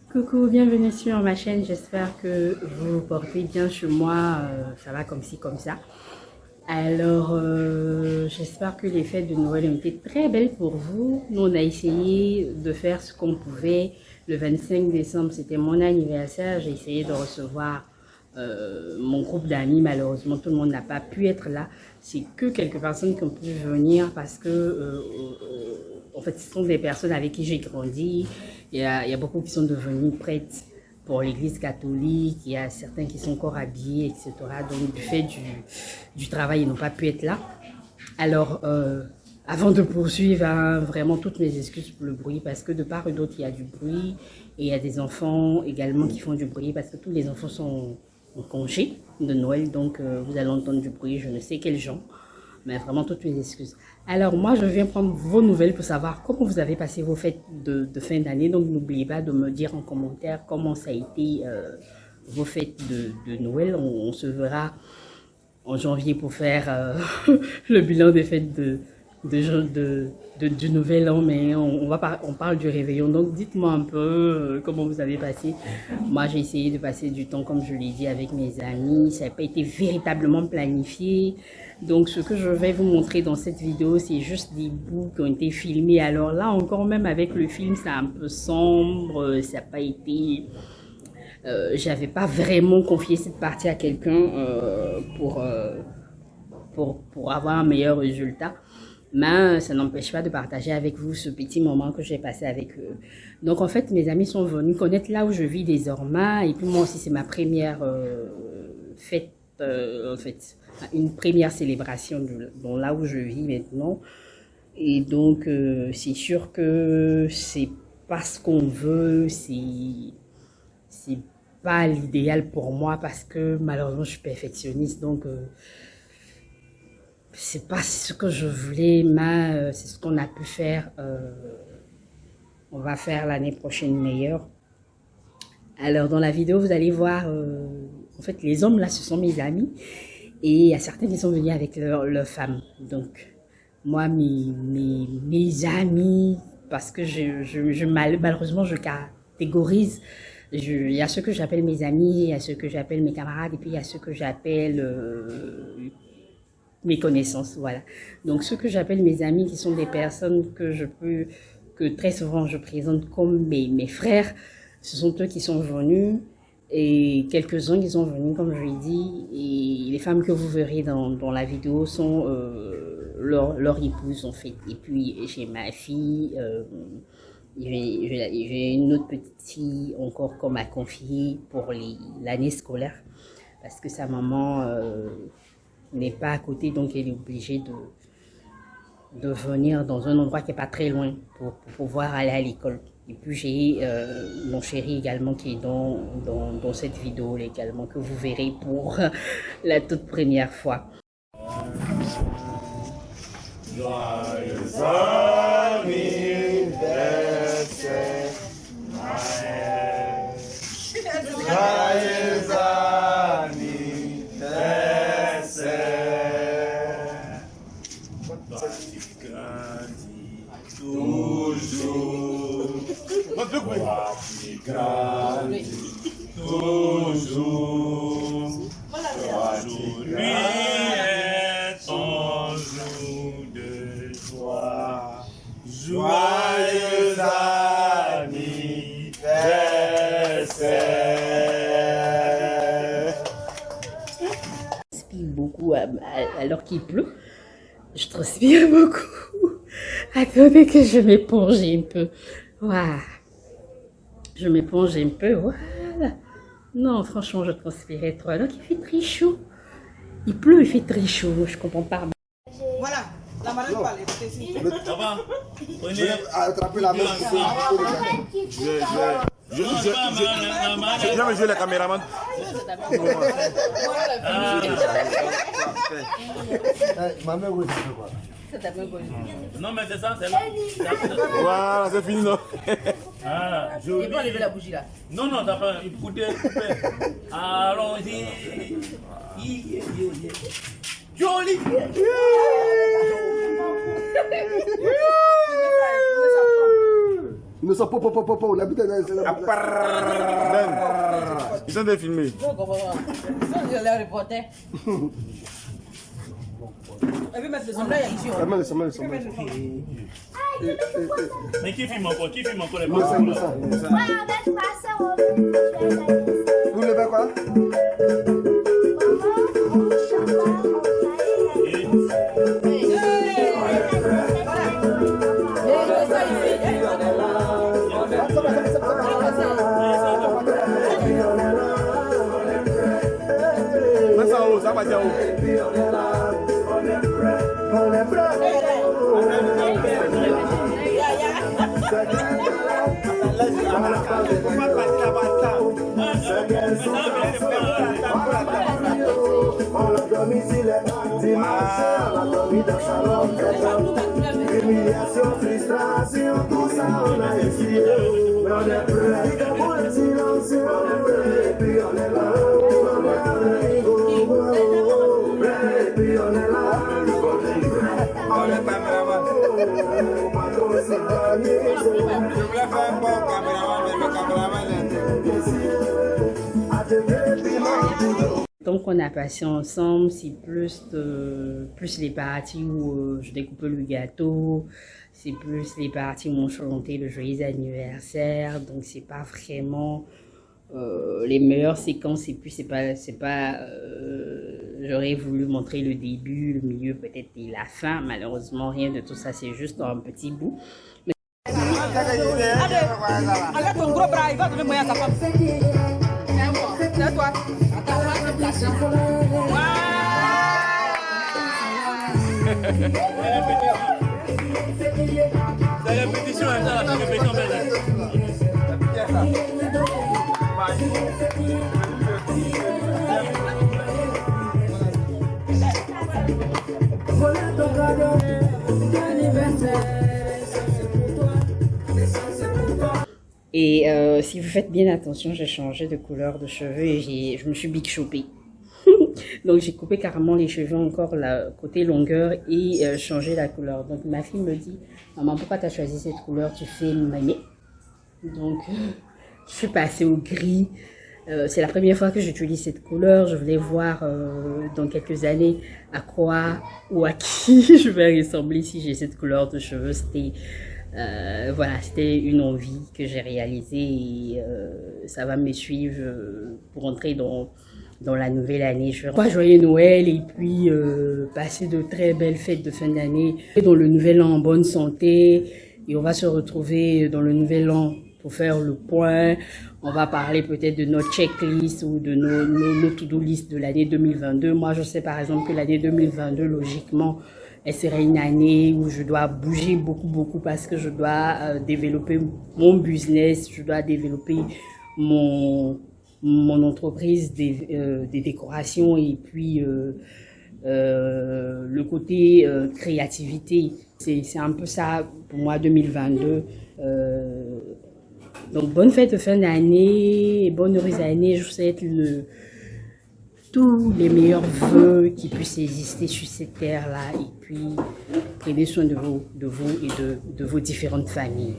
Coucou, bienvenue sur ma chaîne, j'espère que vous vous portez bien chez moi, ça va comme ci, comme ça. Alors, j'espère que les fêtes de Noël ont été très belles pour vous. Nous, on a essayé de faire ce qu'on pouvait. Le 25 décembre, c'était mon anniversaire, j'ai essayé de recevoir mon groupe d'amis. Malheureusement, tout le monde n'a pas pu être là. C'est que quelques personnes qui ont pu venir parce que en fait, ce sont des personnes avec qui j'ai grandi. Il y a beaucoup qui sont devenus prêtres pour l'église catholique. Il y a certains qui sont encore habillés, etc. Donc, du fait du travail, ils n'ont pas pu être là. Alors, avant de poursuivre, hein, vraiment toutes mes excuses pour le bruit, parce que de part et d'autre, il y a du bruit. Et il y a des enfants également qui font du bruit, parce que tous les enfants sont en congé de Noël. Donc, vous allez entendre du bruit, je ne sais quel genre. Mais vraiment toutes mes excuses. Alors moi, je viens prendre vos nouvelles pour savoir comment vous avez passé vos fêtes de fin d'année. Donc n'oubliez pas de me dire en commentaire comment ça a été vos fêtes de Noël. On se verra en janvier pour faire le bilan des fêtes du nouvel an, mais on parle du réveillon. Donc dites-moi un peu comment vous avez passé. Moi, j'ai essayé de passer du temps, comme je l'ai dit, avec mes amis. Ça n'a pas été véritablement planifié. Donc ce que je vais vous montrer dans cette vidéo, c'est juste des bouts qui ont été filmés. Alors là encore, même avec le film, c'est un peu sombre, ça n'a pas été... j'avais pas vraiment confié cette partie à quelqu'un pour avoir un meilleur résultat. Mais ça n'empêche pas de partager avec vous ce petit moment que j'ai passé avec eux. Donc en fait, mes amis sont venus connaître là où je vis désormais. Et puis moi aussi, c'est ma première fête, en fait, une première célébration dans là où je vis maintenant. Et donc, c'est sûr que c'est pas ce qu'on veut, c'est pas l'idéal pour moi parce que malheureusement, je suis perfectionniste. Donc, c'est pas ce que je voulais, mais c'est ce qu'on a pu faire. On va faire l'année prochaine meilleure. Alors, dans la vidéo, vous allez voir, en fait, les hommes là, ce sont mes amis. Et il y a certains qui sont venus avec leurs femmes. Donc, moi, mes amis, parce que malheureusement, je catégorise. Il y a ceux que j'appelle mes amis, il y a ceux que j'appelle mes camarades, et puis il y a ceux que j'appelle mes connaissances, voilà. Donc, ceux que j'appelle mes amis, qui sont des personnes que très souvent je présente comme mes frères, ce sont eux qui sont venus, et quelques-uns qui sont venus, comme je l'ai dit, et les femmes que vous verrez dans la vidéo sont leur épouse, en fait. Et puis, j'ai ma fille, j'ai une autre petite fille encore qu'on m'a confiée pour l'année scolaire, parce que sa maman n'est pas à côté, donc elle est obligée de venir dans un endroit qui n'est pas très loin pour pouvoir aller à l'école. Et puis j'ai mon chéri également qui est dans cette vidéo également, que vous verrez pour la toute première fois. Joyeux anniversaire, joyeux anniversaire, toujours, toujours, aujourd'hui est ton jour de joie, joyeux anniversaire. Je transpire beaucoup alors qu'il pleut, je transpire beaucoup. Attendez que je m'éponge un peu. Voilà. Je m'éponge un peu. Voilà. Non, franchement, je transpirais trop. Alors qu'il fait très chaud. Il pleut, il fait très chaud. Je comprends pas. Voilà. La marée parle. Ça va? Je vais attraper la main. Je vais jouer les caméramans. Ma main, oui, c'est quoi? Non, mais c'est ça, c'est là. Voilà, c'est fini, non? Ah, Il peut enlever la bougie là. Non, non, t'as pas. Écoutez, allons-y. Joli. Ne sont pas, la bouteille, c'est la Ils sont des filmés. Je les reporter. Elle veut mettre le sommeil ici. Mais qui filme encore? Qui filme encore les Vous levez quoi? Ça va dire où? Humiliation, frustration, tout ça on a essayé. Mais on est prêt, pour le silence, on est prêt, et puis on est là. Et puis on est là. On est caméraman. Je voulais faire un bon caméraman, mais le caméraman Donc on a passé ensemble, c'est plus les parties où je découpais le gâteau, c'est plus les parties où on chantait le joyeux anniversaire, donc c'est pas vraiment les meilleures séquences, et puis c'est pas j'aurais voulu montrer le début, le milieu peut-être et la fin, malheureusement rien de tout ça, c'est juste un petit bout. Mais... Enlève ton gros bras, il va donner moyen à sa femme. C'est toi. C'est la répétition, la répétition belle. Et si vous faites bien attention, j'ai changé de couleur de cheveux et je me suis big chopée. Donc j'ai coupé carrément les cheveux encore la côté longueur et changé la couleur. Donc ma fille me dit, maman, pourquoi tu as choisi cette couleur? Tu fais manier. Donc je suis passée au gris. C'est la première fois que j'utilise cette couleur. Je voulais voir dans quelques années à quoi ou à qui je vais ressembler si j'ai cette couleur de cheveux. C'était voilà, c'était une envie que j'ai réalisée et ça va me suivre pour entrer dans la nouvelle année. Je vais pas joyeux Noël et puis passer de très belles fêtes de fin d'année dans le nouvel an en bonne santé, et on va se retrouver dans le nouvel an pour faire le point. On va parler peut-être de notre checklist ou de nos to-do list de l'année 2022. Moi, je sais par exemple que l'année 2022, logiquement, elle serait une année où je dois bouger beaucoup parce que je dois développer mon business, je dois développer mon entreprise des décorations et puis le côté créativité. C'est un peu ça pour moi 2022. Donc bonne fête de fin d'année, bonne heureuse année. Je vous souhaite tous les meilleurs vœux qui puissent exister sur cette terre-là, et puis prenez soin de vous et de vos différentes familles.